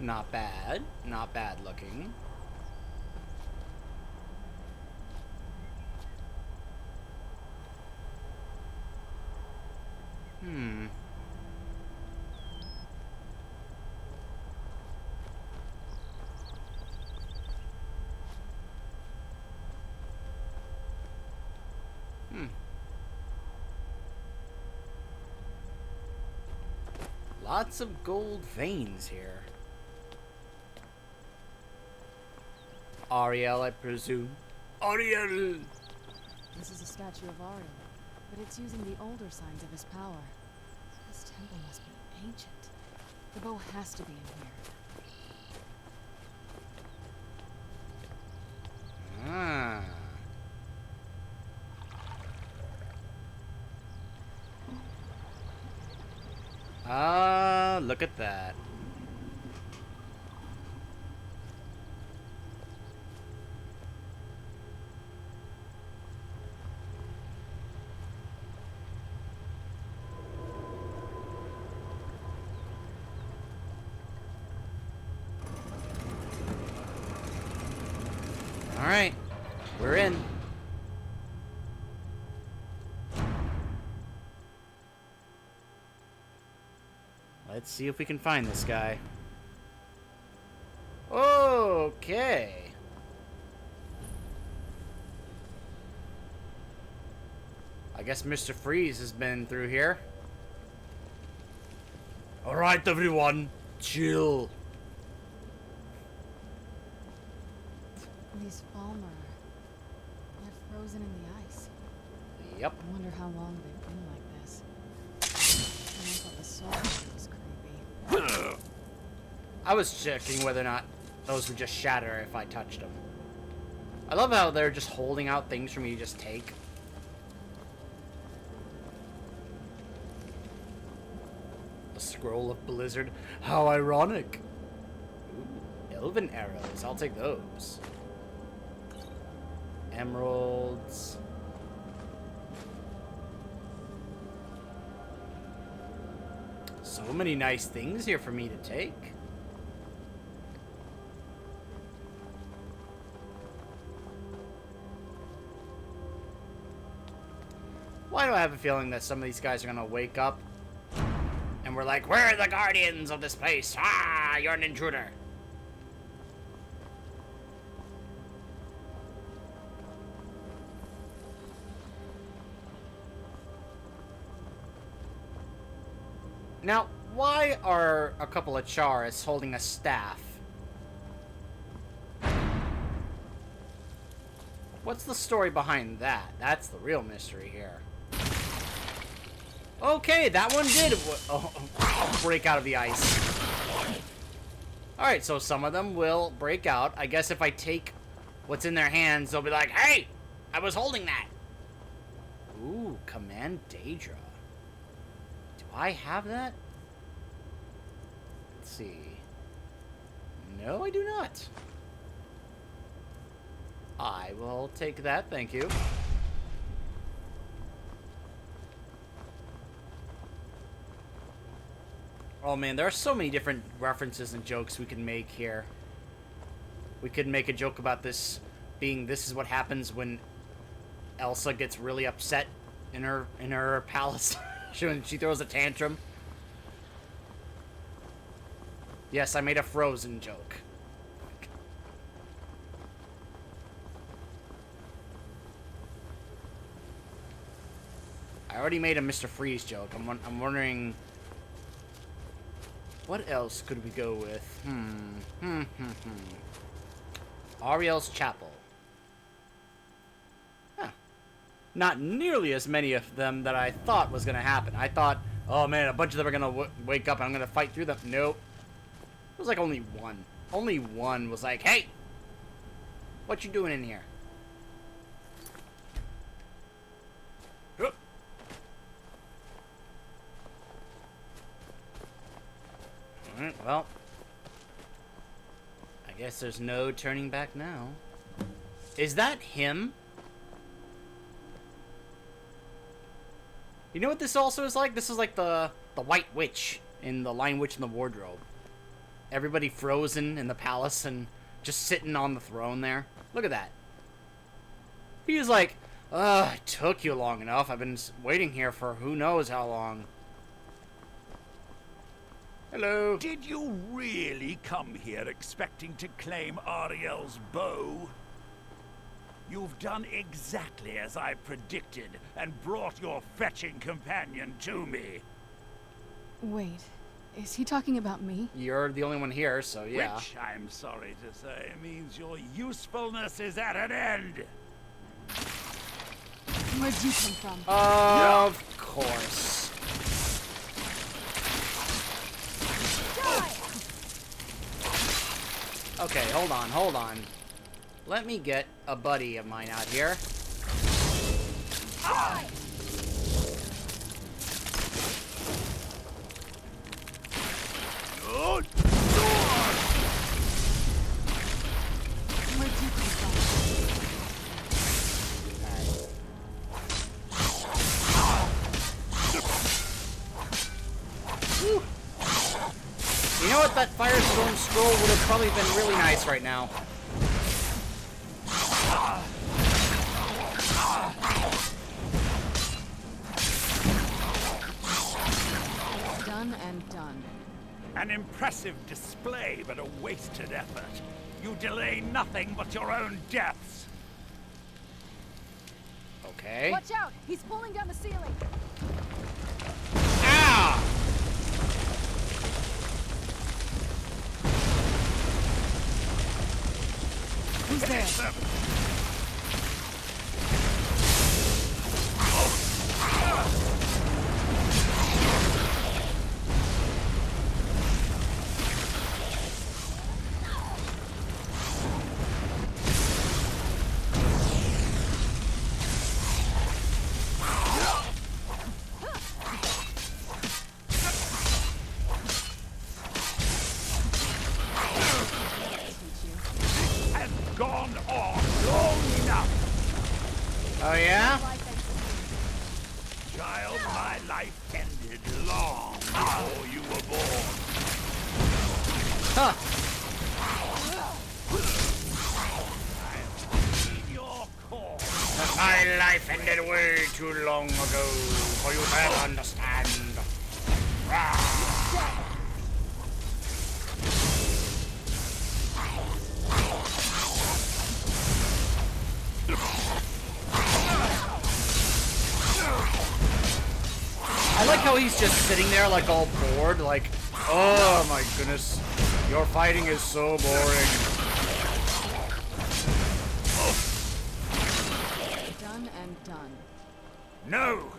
Not bad. Not bad looking. Hmm. Lots of gold veins here. Ariel, I presume. Ariel! This is a statue of Ariel, but it's using the older signs of his power. This temple must be ancient. The bow has to be in here. Ah. Ah, look at that. All right, we're in. Let's see if we can find this guy. Okay. I guess Mr. Freeze has been through here. All right, everyone, chill. These Falmer are frozen in the ice. Yep. I wonder how long they've been like this. And I thought the soul was creepy. I was checking whether or not those would just shatter if I touched them. I love how they're just holding out things for me to just take. A scroll of Blizzard. How ironic. Ooh, elven arrows. I'll take those. Emeralds. So many nice things here for me to take. Why do I have a feeling that some of these guys are gonna wake up and we're like, "Where are the guardians of this place? Ah, you're an intruder." Now, why are a couple of Chars holding a staff? What's the story behind that? That's the real mystery here. Okay, that one did break out of the ice. Alright, so some of them will break out. I guess if I take what's in their hands, they'll be like, "Hey, I was holding that." Ooh, Command Daedra. Do I have that? Let's see. No, I do not. I will take that, thank you. Oh man, there are so many different references and jokes we can make here. We could make a joke about this being, this is what happens when Elsa gets really upset in her palace when she throws a tantrum. Yes, I made a Frozen joke. I already made a Mr. Freeze joke. I'm wondering, what else could we go with? Ariel's Chapel. Huh. Not nearly as many of them that I thought was going to happen. I thought, oh man, a bunch of them are going to wake up and I'm going to fight through them. Nope. It was like only one. Only one was like, "Hey, what you doing in here?" Alright, well, I guess there's no turning back now. Is that him? You know what this also is like? This is like the White Witch in The Lion Witch in the Wardrobe. everybody frozen in the palace and just sitting on the throne there. Look at that. He's like, it took you long enough. I've been waiting here for who knows how long. Hello. Did you really come here expecting to claim Ariel's bow? You've done exactly as I predicted and brought your fetching companion to me. Wait, is he talking about me? You're the only one here, so yeah. Which, I'm sorry to say, means your usefulness is at an end. Where'd you come from? Of course. Okay, hold on. Let me get a buddy of mine out here. Good. Where'd you come from? Whew. You know what? That Firestorm scroll would have probably been really nice right now. Done and done. An impressive display, but a wasted effort. You delay nothing but your own deaths. Okay. Watch out! He's pulling down the ceiling! Ah! Who's there? Gone on long enough. Oh yeah? Child, my life ended long before you were born. Huh. I've seen your call. My life ended way too long ago for you to ever understand. I like how he's just sitting there like all bored, like, oh my goodness, your fighting is so boring. Done and done. No!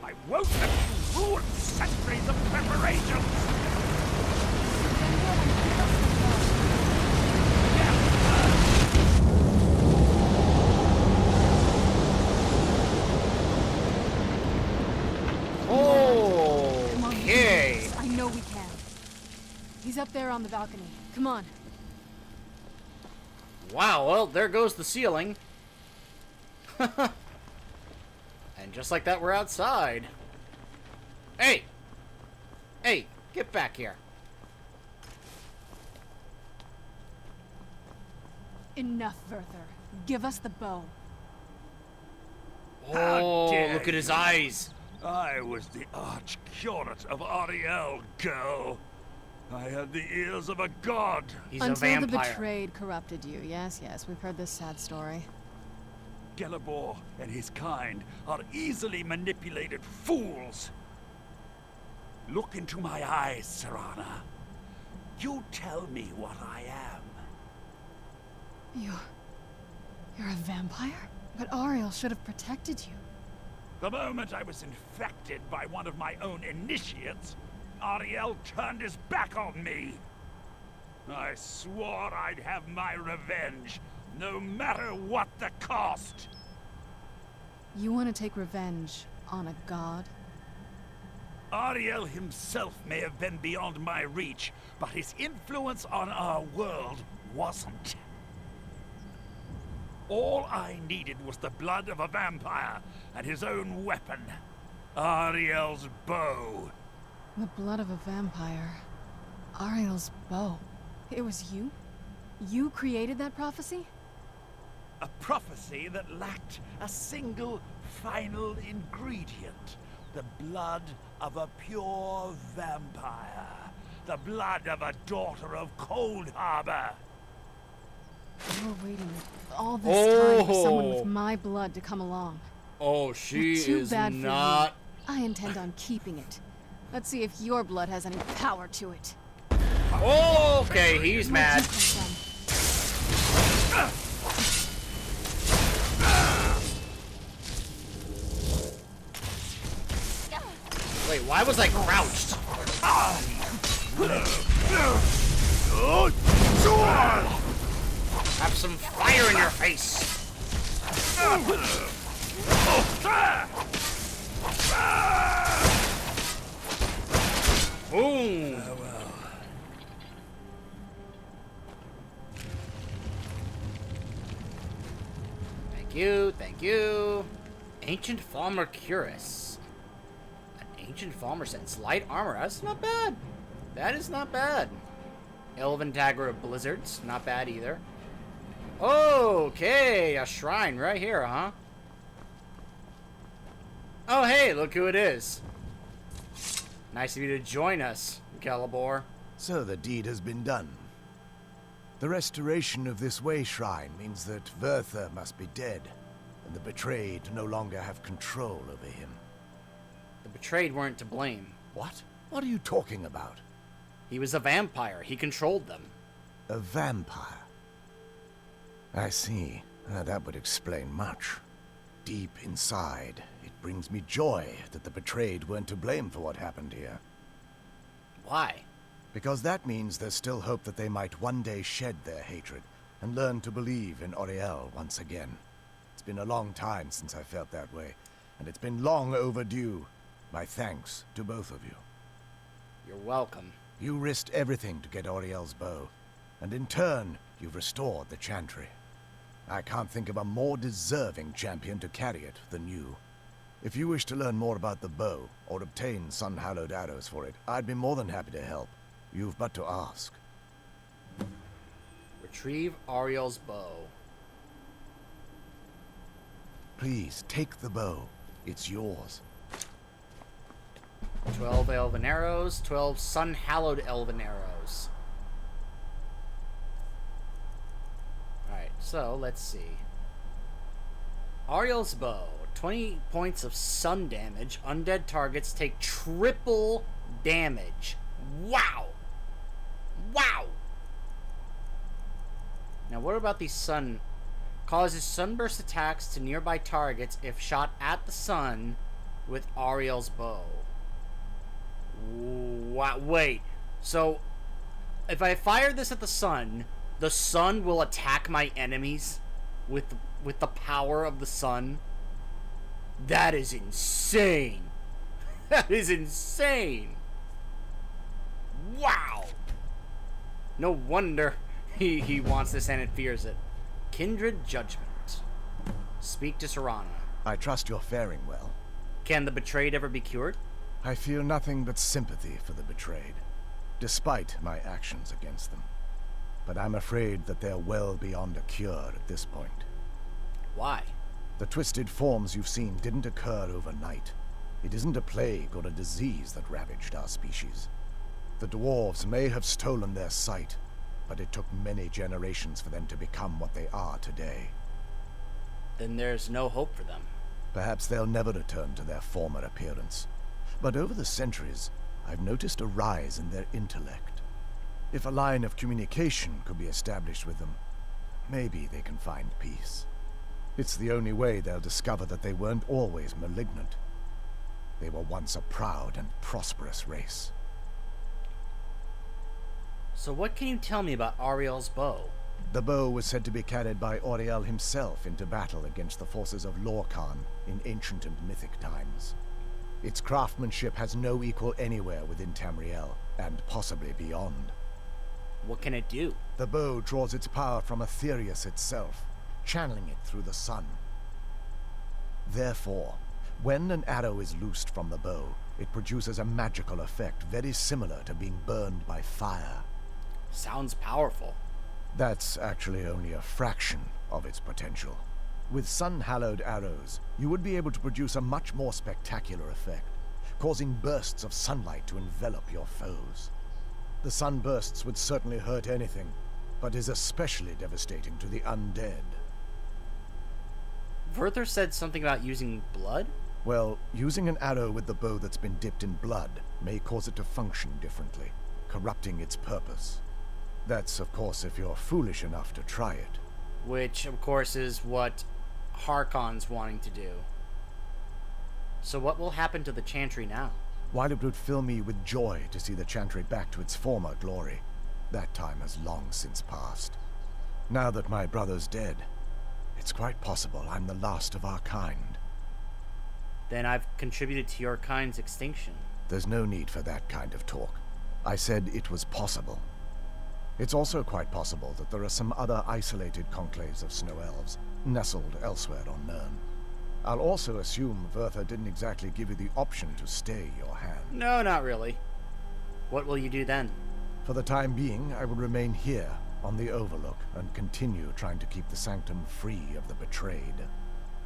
I won't let you ruin centuries of preparation! Okay. I know we can. He's up there on the balcony. Come on. Wow, well, there goes the ceiling. And just like that, we're outside. Hey! Hey, get back here. Enough, Werther. Give us the bow. Oh, dare look at his you. eyes. I was the arch-curate of Ariel, girl. I had the ears of a god. He's Until a vampire. the betrayed corrupted you. Yes, yes, we've heard this sad story. Gelibor and his kind are easily manipulated fools. Look into my eyes, Serana. You tell me what I am. You're a vampire? But Ariel should have protected you. The moment I was infected by one of my own initiates, Ariel turned his back on me. I swore I'd have my revenge, no matter what the cost. You want to take revenge on a god? Ariel himself may have been beyond my reach, but his influence on our world wasn't. All I needed was the blood of a vampire and his own weapon, Ariel's bow. The blood of a vampire. Ariel's bow. It was you? You created that prophecy? A prophecy that lacked a single final ingredient. The blood of a pure vampire. The blood of a daughter of Cold Harbor. You were waiting all this time for someone Oh. with my blood to come along. Oh, she Well, too is bad for not. you. I intend on keeping it. Let's see if your blood has any power to it. Oh, okay, he's Where'd mad. you come from? Wait, why was I crouched? Have some fire in your face. Boom. Thank you, thank you. Ancient Farmer Cuirass. An ancient farmer sense. Light armor. That's not bad. That is not bad. Elven Dagger of Blizzards. Not bad either. Okay, a shrine right here, huh? Oh, hey, look who it is. Nice of you to join us, Calibor. So the deed has been done. The restoration of this way shrine means that Verther must be dead, and the betrayed no longer have control over him. The betrayed weren't to blame. What? What are you talking about? He was a vampire. He controlled them. A vampire? I see. That would explain much. Deep inside, it brings me joy that the betrayed weren't to blame for what happened here. Why? Because that means there's still hope that they might one day shed their hatred and learn to believe in Auriel once again. It's been a long time since I felt that way, and it's been long overdue. My thanks to both of you. You're welcome. You risked everything to get Auriel's bow, and in turn, you've restored the Chantry. I can't think of a more deserving champion to carry it than you. If you wish to learn more about the bow, or obtain sun-hallowed arrows for it, I'd be more than happy to help. You've but to ask. Retrieve Ariel's bow. Please, take the bow. It's yours. 12 elven arrows, 12 sun-hallowed elven arrows. Alright, so let's see. Ariel's bow. 20 points of sun damage. Undead targets take triple damage. Wow! Wow! Now what about these sun... Causes sunburst attacks to nearby targets if shot at the sun with Ariel's bow. Wow, wait. So, if I fire this at the sun will attack my enemies with the power of the sun? That is insane. That is insane. Wow. No wonder he wants this and it fears it. Kindred Judgment. Speak to Serana. I trust you're faring well. Can the betrayed ever be cured? I feel nothing but sympathy for the betrayed, despite my actions against them. But I'm afraid that they're well beyond a cure at this point. Why? The twisted forms you've seen didn't occur overnight. It isn't a plague or a disease that ravaged our species. The dwarves may have stolen their sight, but it took many generations for them to become what they are today. Then there's no hope for them. Perhaps they'll never return to their former appearance. But over the centuries, I've noticed a rise in their intellect. If a line of communication could be established with them, maybe they can find peace. It's the only way they'll discover that they weren't always malignant. They were once a proud and prosperous race. So what can you tell me about Ariel's bow? The bow was said to be carried by Auriel himself into battle against the forces of Lorcan in ancient and mythic times. Its craftsmanship has no equal anywhere within Tamriel, and possibly beyond. What can it do? The bow draws its power from Aetherius itself, channeling it through the sun. Therefore, When an arrow is loosed from the bow, it produces a magical effect very similar to being burned by fire. Sounds powerful. That's actually only a fraction of its potential. With sun-hallowed arrows, you would be able to produce a much more spectacular effect, causing bursts of sunlight to envelop your foes. The sunbursts would certainly hurt anything, but is especially devastating to the undead. Werther said something about using blood? Well, using an arrow with the bow that's been dipped in blood may cause it to function differently, corrupting its purpose. That's, of course, if you're foolish enough to try it. Which, of course, is what Harkon's wanting to do. So what will happen to the Chantry now? While it would fill me with joy to see the Chantry back to its former glory, that time has long since passed. Now that my brother's dead, it's quite possible I'm the last of our kind. Then I've contributed to your kind's extinction. There's no need for that kind of talk. I said it was possible. It's also quite possible that there are some other isolated conclaves of snow elves, nestled elsewhere on Nirn. I'll also assume Werther didn't exactly give you the option to stay your hand. No, not really. What will you do then? For the time being, I will remain here, on the Overlook, and continue trying to keep the Sanctum free of the betrayed.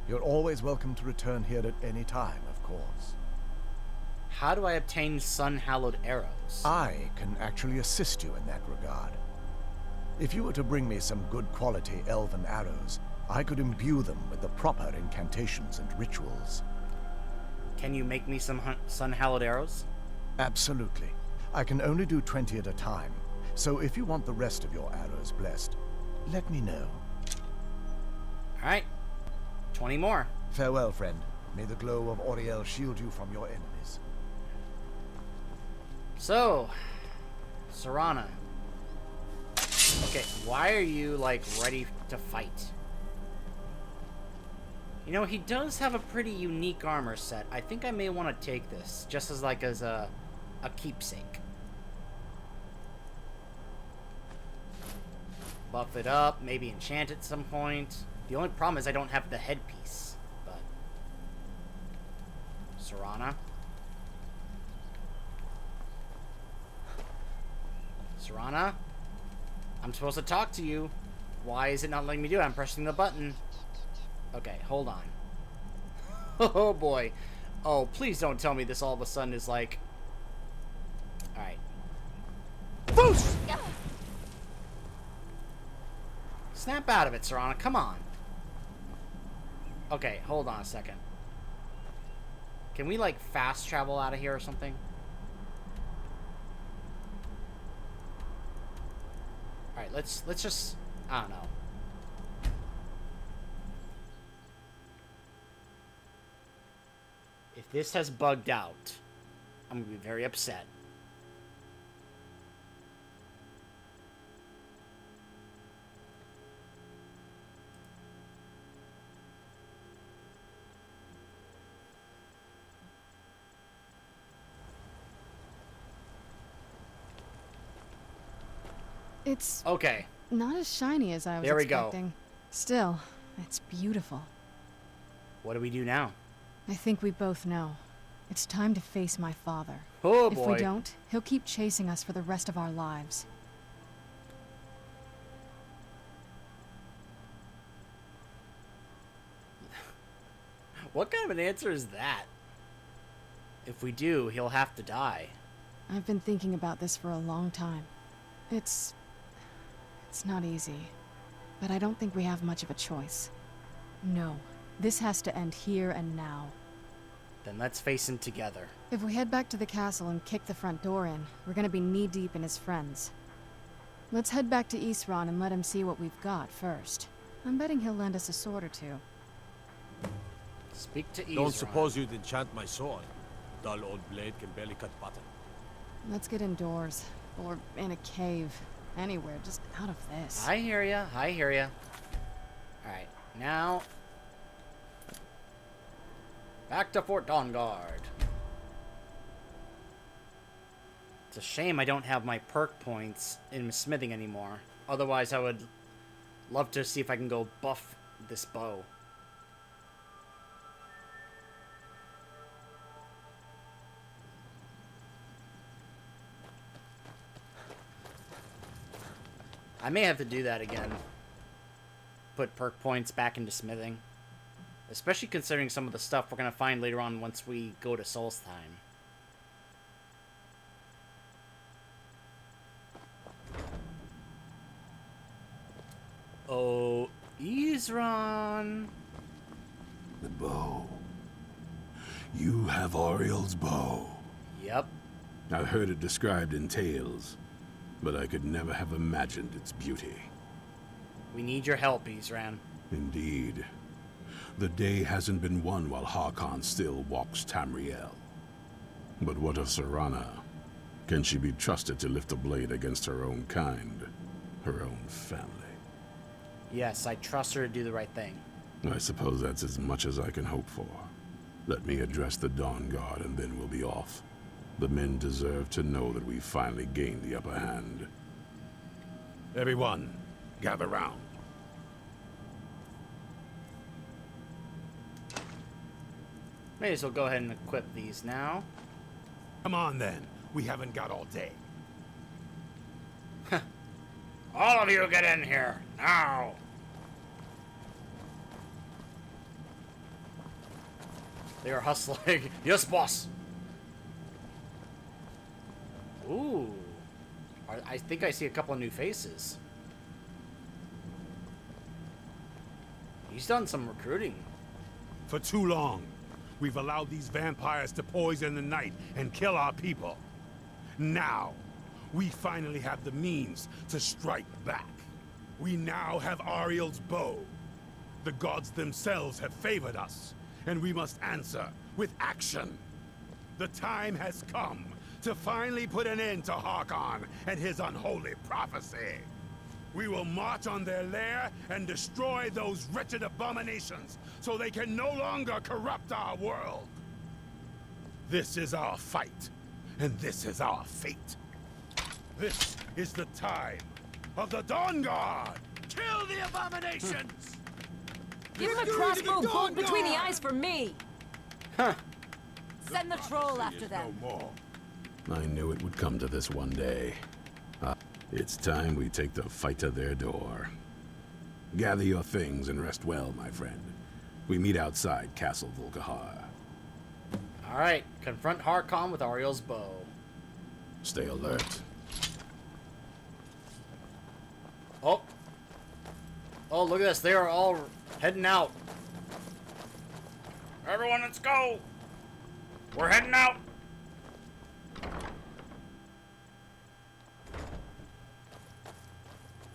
You're always welcome to return here at any time, of course. How do I obtain sun-hallowed arrows? I can actually assist you in that regard. If you were to bring me some good quality elven arrows, I could imbue them with the proper incantations and rituals. Can you make me some sun-hallowed arrows? Absolutely. I can only do 20 at a time, so if you want the rest of your arrows blessed, let me know. Alright. 20 more. Farewell, friend. May the glow of Auriel shield you from your enemies. So, Serana. Okay, why are you, like, ready to fight? You know, he does have a pretty unique armor set. I think I may want to take this, just as, like, as a keepsake. Buff it up, maybe enchant at some point. The only problem is I don't have the headpiece, but... Serana? Serana? I'm supposed to talk to you. Why is it not letting me do it? I'm pressing the button. Okay, hold on. Oh boy. Oh, please don't tell me this all of a sudden is like... Alright. Boost! Snap out of it, Serana. Come on. Okay, hold on a second. Can we, like, fast travel out of here or something? Alright, let's just... I don't know. If this has bugged out, I'm gonna be very upset. It's Okay. not as shiny as I was There we go. expecting. Still, it's beautiful. What do we do now? I think we both know. It's time to face my father. Oh If boy. we don't, he'll keep chasing us for the rest of our lives. What kind of an answer is that? If we do, he'll have to die. I've been thinking about this for a long time. It's not easy, but I don't think we have much of a choice. No, this has to end here and now. Then let's face him together. If we head back to the castle and kick the front door in, we're gonna be knee-deep in his friends. Let's head back to Isran and let him see what we've got first. I'm betting he'll lend us a sword or two. Speak to Ezra. Don't suppose you'd enchant my sword. Dull old blade can barely cut butter. Let's get indoors, or in a cave. Anywhere, just out of this. I hear ya. I hear ya. Alright, now... back to Fort Dawnguard. It's a shame I don't have my perk points in smithing anymore. Otherwise, I would love to see if I can go buff this bow. I may have to do that again. Put perk points back into smithing. Especially considering some of the stuff we're going to find later on once we go to Solstheim. Oh, Isran. The bow. You have Oriel's bow. Yep. I've heard it described in tales, but I could never have imagined its beauty. We need your help, Isran. Indeed. The day hasn't been won while Harkon still walks Tamriel. But what of Serana? Can she be trusted to lift a blade against her own kind? Her own family? Yes, I trust her to do the right thing. I suppose that's as much as I can hope for. Let me address the Dawn Guard and then we'll be off. The men deserve to know that we finally gained the upper hand. Everyone, gather round. May as well go ahead and equip these now. Come on then. We haven't got all day. All of you get in here, now! They are hustling. Yes, boss! Ooh. I think I see a couple of new faces. He's done some recruiting. For too long, we've allowed these vampires to poison the night and kill our people. Now, we finally have the means to strike back. We now have Ariel's bow. The gods themselves have favored us, and we must answer with action. The time has come to finally put an end to Harkon and his unholy prophecy. We will march on their lair and destroy those wretched abominations so they can no longer corrupt our world. This is our fight, and this is our fate. This is the time of the Dawn Guard! Kill the abominations! Give him a crossbow bolt between the eyes for me! Huh. Send the troll after them. No more. I knew it would come to this one day. It's time we take the fight to their door. Gather your things and rest well, my friend. We meet outside Castle Volkihar. Alright, confront Harkon with Ariel's bow. Stay alert. Oh. Oh, look at this. They are all heading out. Everyone, let's go. We're heading out.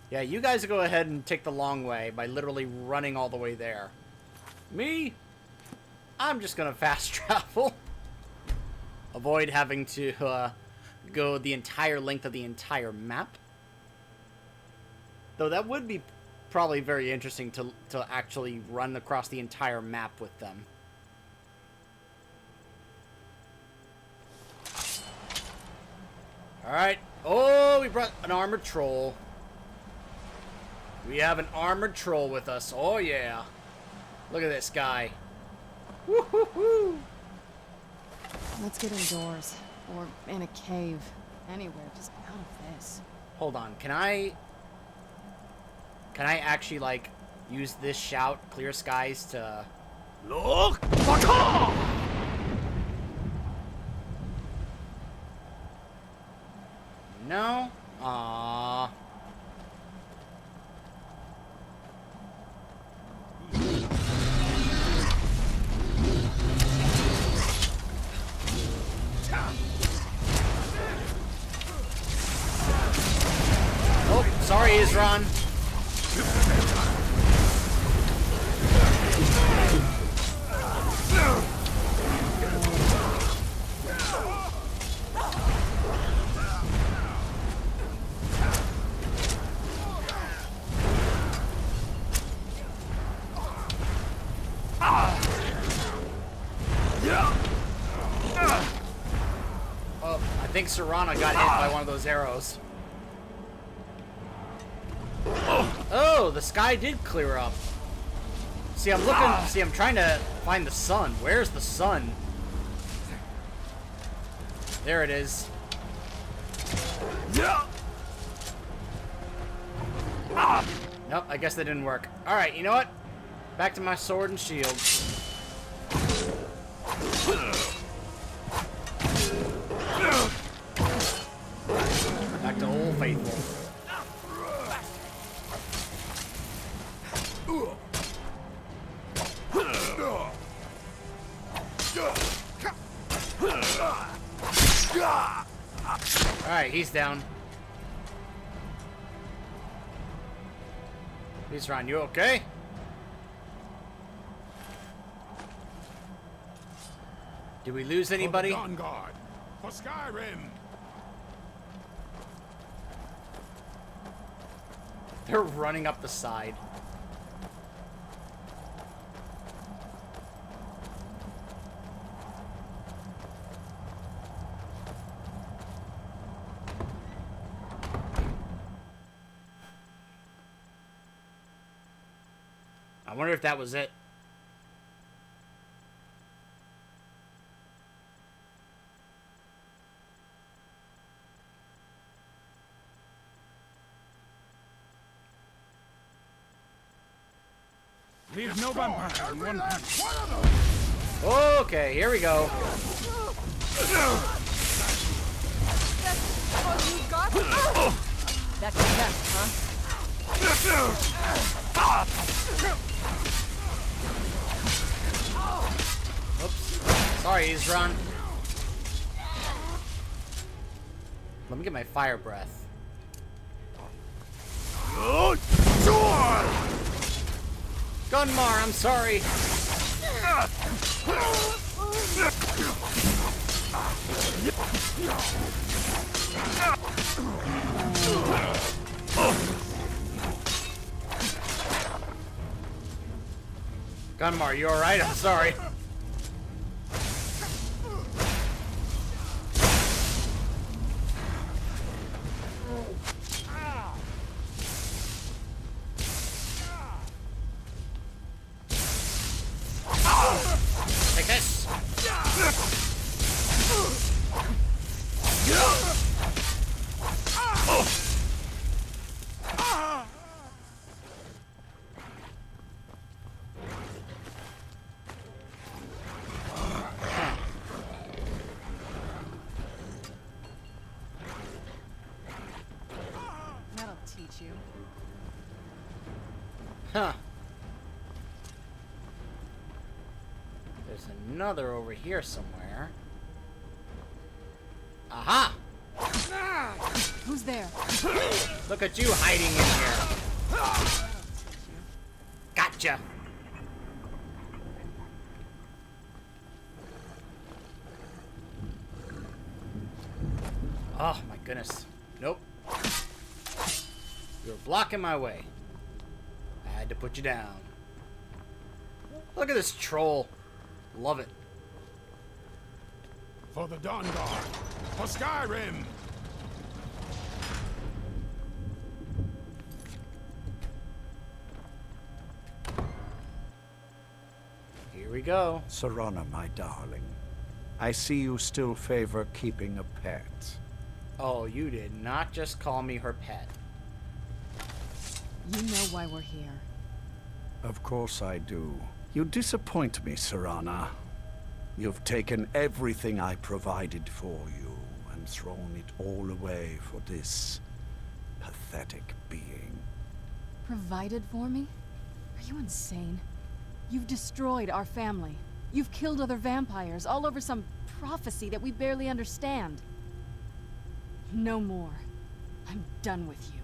Yeah, you guys go ahead and take the long way by literally running all the way there. Me? I'm just gonna fast travel. Avoid having to go the entire length of the entire map. Though that would be probably very interesting to actually run across the entire map with them. Alright. Oh, we brought an armored troll. We have an armored troll with us. Oh, yeah. Look at this guy. Woo-hoo-hoo. Let's get indoors. Or in a cave. Anywhere, just out of this. Hold on. Can I actually, like, use this shout, Clear Skies, to... Look! Fuck off! No? Aww. Oh, sorry, Isran. Oh, I think Serana got hit by one of those arrows. Oh, the sky did clear up. See, I'm looking. See, I'm trying to find the sun. Where's the sun? There it is. Nope, I guess that didn't work. Alright, you know what? Back to my sword and shield. Back to Old Faithful. Alright, he's down. Please, Ron, you okay? Did we lose anybody? For the Dawn Guard. For Skyrim. They're running up the side. I wonder if that was it. Leave no vampire in one piece. Okay, here we go. That's the best, huh? Oops. Sorry, Isran. Let me get my fire breath. Gunmar, I'm sorry. Gunmar, you alright? I'm sorry. Take this. That'll teach you. Huh. There's another over here somewhere. Aha! Who's there? Look at you hiding in here. That'll teach you. Gotcha. Oh my goodness. Nope. You're blocking my way. I had to put you down. Look at this troll. Love it. For the Dawn Guard. For Skyrim. Here we go. Serana, my darling, I see you still favor keeping a pet. Oh, you did not just call me her pet. You know why we're here. Of course I do. You disappoint me, Serana. You've taken everything I provided for you and thrown it all away for this pathetic being. Provided for me? Are you insane? You've destroyed our family. You've killed other vampires all over some prophecy that we barely understand. No more. I'm done with you.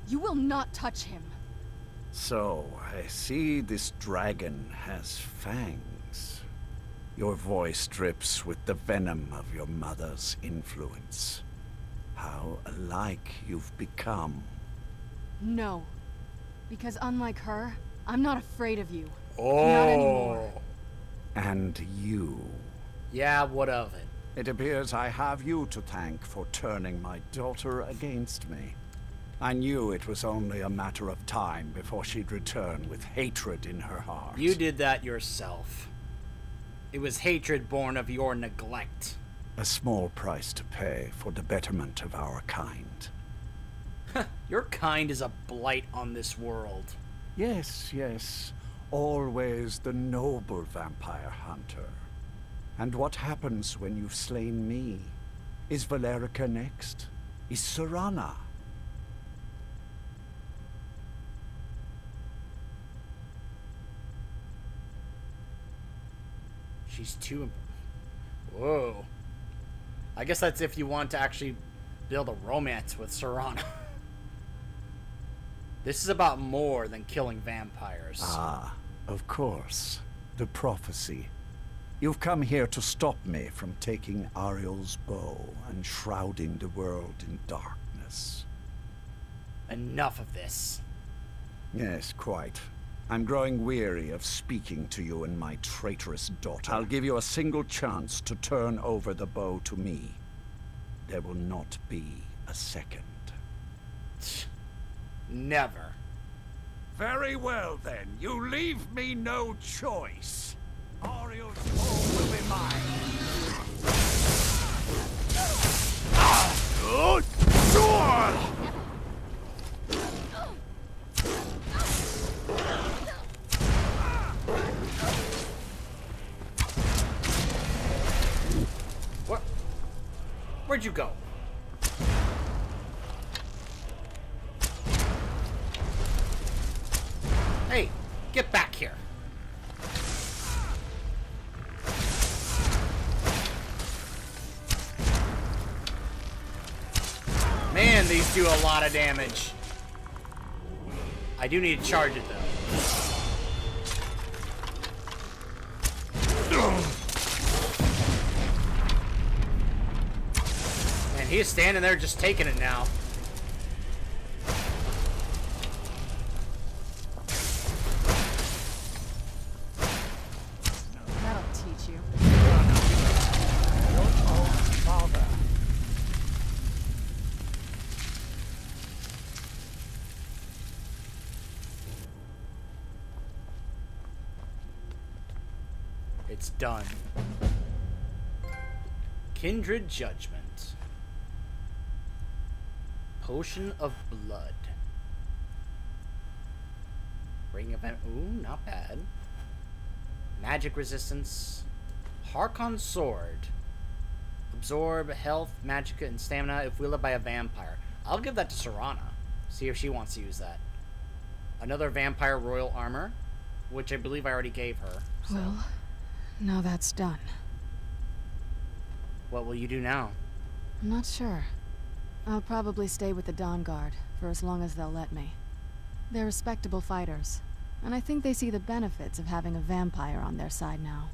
You will not touch him. So, I see this dragon has fangs. Your voice drips with the venom of your mother's influence. How alike you've become. No. Because unlike her, I'm not afraid of you. Oh. Not anymore. And you. Yeah, what of it? It appears I have you to thank for turning my daughter against me. I knew it was only a matter of time before she'd return with hatred in her heart. You did that yourself. It was hatred born of your neglect. A small price to pay for the betterment of our kind. Your kind is a blight on this world. Yes, yes. Always the noble vampire hunter. And what happens when you've slain me? Is Valerica next? Is Serana? She's too... Whoa. I guess that's if you want to actually build a romance with Serana. This is about more than killing vampires. Ah, of course. The prophecy. You've come here to stop me from taking Ariel's bow and shrouding the world in darkness. Enough of this. Yes, quite. I'm growing weary of speaking to you and my traitorous daughter. I'll give you a single chance to turn over the bow to me. There will not be a second. Never. Very well, then. You leave me no choice. Ariel's bow will be mine. What? Where'd you go? Hey, get back here. Man, these do a lot of damage. I do need to charge it, though. Man, he is standing there just taking it now. That'll teach you. Your own father. It's done. Kindred Judgment. Potion of Blood. Ring event. Ooh, not bad. Magic resistance. Harkon Sword. Absorb health, magicka, and stamina if wielded by a vampire. I'll give that to Serana. See if she wants to use that. Another vampire royal armor, which I believe I already gave her. So. Well, now that's done. What will you do now? I'm not sure. I'll probably stay with the Dawn Guard for as long as they'll let me. They're respectable fighters, and I think they see the benefits of having a vampire on their side now.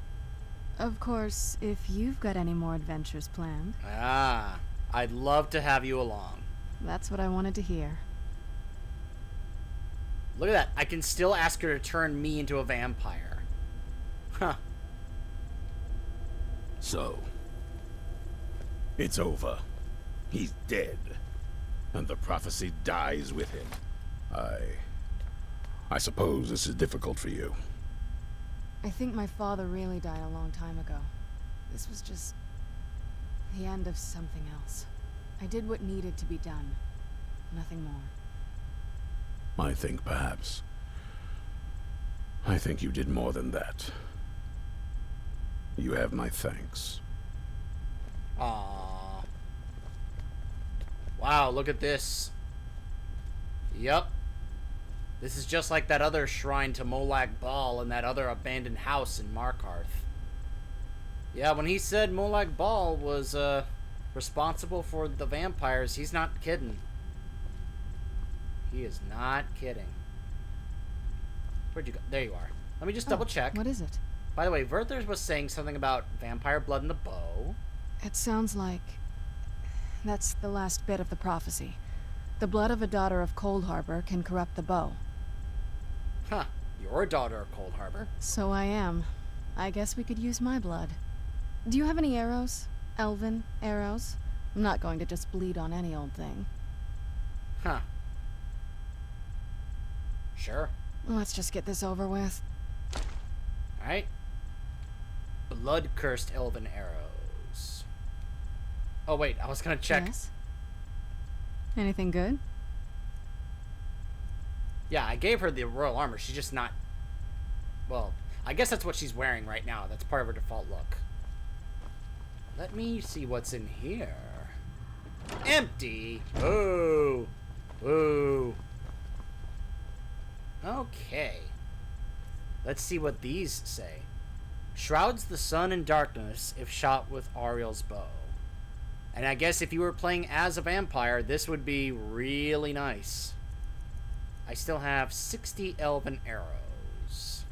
Of course, if you've got any more adventures planned. Ah, I'd love to have you along. That's what I wanted to hear. Look at that. I can still ask her to turn me into a vampire. Huh. So, it's over. He's dead. And the prophecy dies with him. I suppose this is difficult for you. I think my father really died a long time ago. This was just the end of something else. I did what needed to be done. Nothing more. I think perhaps. I think you did more than that. You have my thanks. Aww. Wow, look at this. Yep. This is just like that other shrine to Molag Bal and that other abandoned house in Markarth. Yeah, when he said Molag Bal was responsible for the vampires, he's not kidding. He is not kidding. Where'd you go? There you are. Let me just double check. What is it? By the way, Werther was saying something about vampire blood in the bow. It sounds like that's the last bit of the prophecy. The blood of a daughter of Cold Harbor can corrupt the bow. Huh. You're a daughter of Cold Harbor. So I am. I guess we could use my blood. Do you have any arrows? Elven arrows? I'm not going to just bleed on any old thing. Huh. Sure. Let's just get this over with. Alright. Blood-cursed elven arrows. Oh, wait. I was gonna check. Yes? Anything good? Yeah, I gave her the royal armor. She's just not... Well, I guess that's what she's wearing right now. That's part of her default look. Let me see what's in here. Empty. Ooh. Ooh. Okay. Let's see what these say. Shrouds the sun in darkness if shot with Ariel's bow. And I guess if you were playing as a vampire, this would be really nice. I still have 60 elven arrows.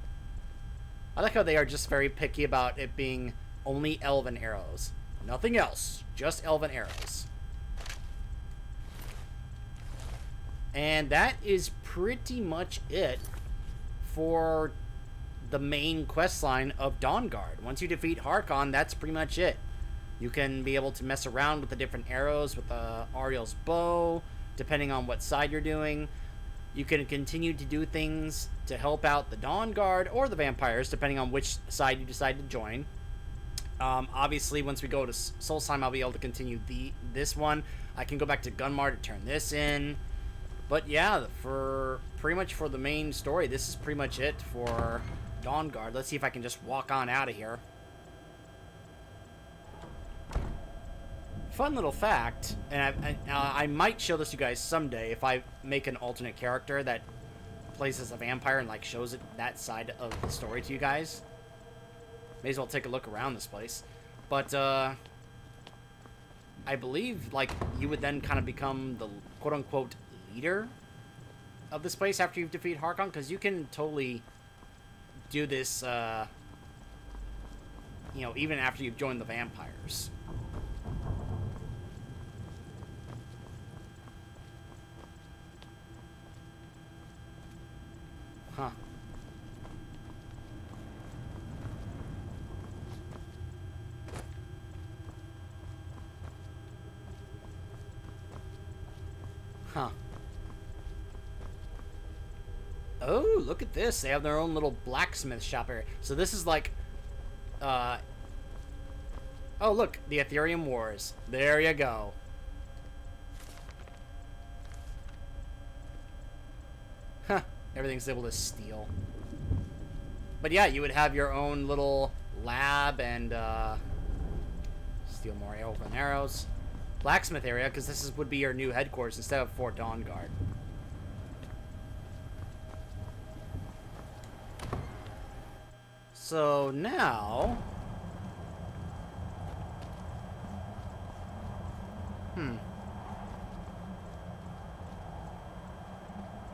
I like how they are just very picky about it being only elven arrows. Nothing else. Just elven arrows. And that is pretty much it for the main quest line of Dawnguard. Once you defeat Harkon, that's pretty much it. You can be able to mess around with the different arrows with Ariel's bow, depending on what side you're doing. You can continue to do things to help out the Dawnguard or the vampires, depending on which side you decide to join. Obviously, once we go to Solstheim, I'll be able to continue this one. I can go back to Gunmar to turn this in. But yeah, for pretty much for the main story, this is pretty much it for Dawnguard. Let's see if I can just walk on out of here. Fun little fact, and I might show this to you guys someday if I make an alternate character that plays as a vampire and like shows it that side of the story to you guys. May as well take a look around this place. But I believe like you would then kind of become the quote-unquote leader of this place after you've defeated Harkon, because you can totally do this you know, even after you've joined the vampires. Huh. Huh. Oh, look at this. They have their own little blacksmith shop area. So this is like, oh, look, the Ethereum Wars. There you go. Huh. Everything's able to steal. But yeah, you would have your own little lab and, steal more elven arrows. Blacksmith area, because this would be your new headquarters instead of Fort Dawnguard. So now...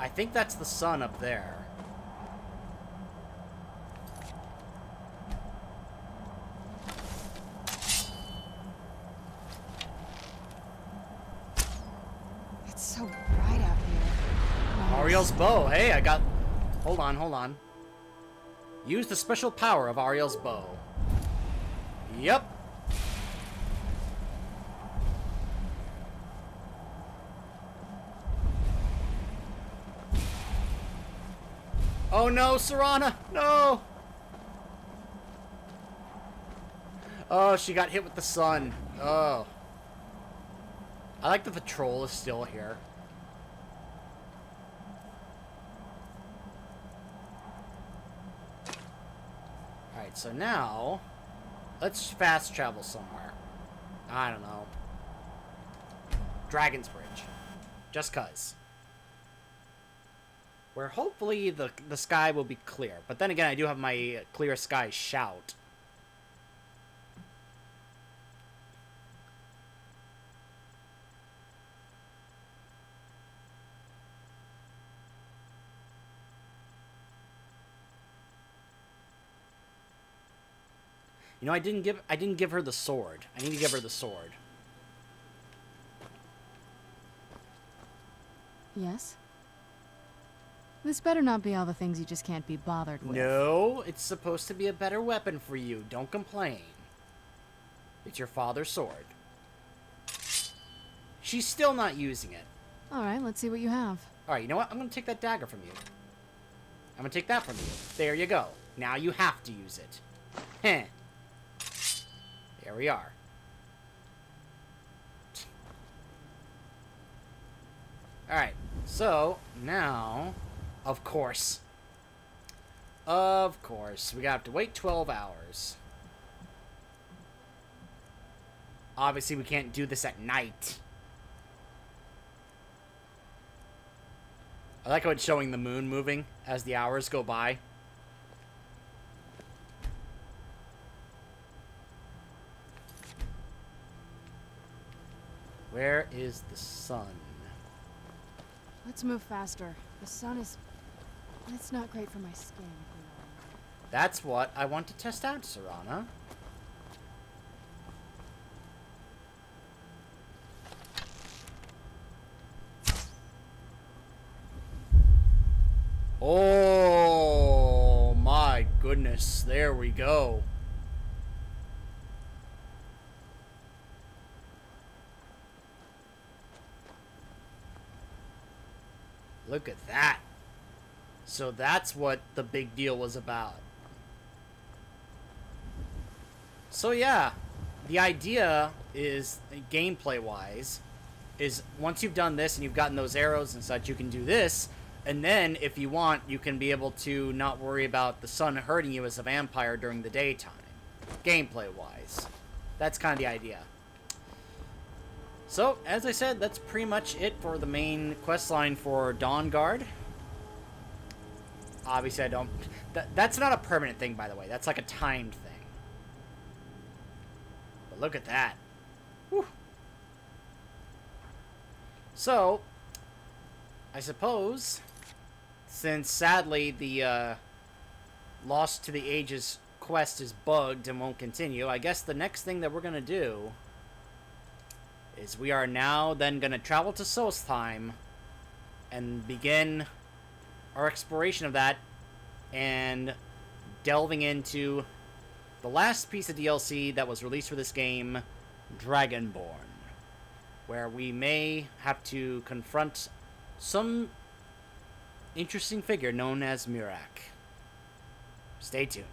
I think that's the sun up there. It's so bright out here. Ariel's bow. Hey, I got... Hold on. Use the special power of Ariel's bow. Yep. Oh no, Serana! No! Oh, she got hit with the sun. Oh. I like that the troll is still here. Alright, so now... let's fast travel somewhere. I don't know. Dragon's Bridge. Just 'cause. Where hopefully the sky will be clear. But then again, I do have my clear sky shout. You know, I didn't give her the sword. I need to give her the sword. Yes? This better not be all the things you just can't be bothered with. No, it's supposed to be a better weapon for you. Don't complain. It's your father's sword. She's still not using it. Alright, let's see what you have. Alright, you know what? I'm going to take that dagger from you. I'm going to take that from you. There you go. Now you have to use it. Heh. There we are. Alright, so now Of course. Of course. We have to wait 12 hours. Obviously, we can't do this at night. I like how it's showing the moon moving as the hours go by. Where is the sun? Let's move faster. The sun is... It's not great for my skin. If you know what I mean. That's what I want to test out, Serana. Oh my goodness, there we go. Look at that. So that's what the big deal was about. So yeah, the idea is, gameplay wise, is once you've done this and you've gotten those arrows and such, you can do this. And then, if you want, you can be able to not worry about the sun hurting you as a vampire during the daytime. Gameplay-wise. That's kind of the idea. So, as I said, that's pretty much it for the main questline for Dawnguard. Obviously, I don't... That's not a permanent thing, by the way. That's like a timed thing. But look at that. Whew. So, I suppose... Since, sadly, the Lost to the Ages quest is bugged and won't continue, I guess the next thing that we're going to do is we are now then going to travel to Solstheim and begin our exploration of that and delving into the last piece of DLC that was released for this game, Dragonborn, where we may have to confront some interesting figure known as Mirak. Stay tuned.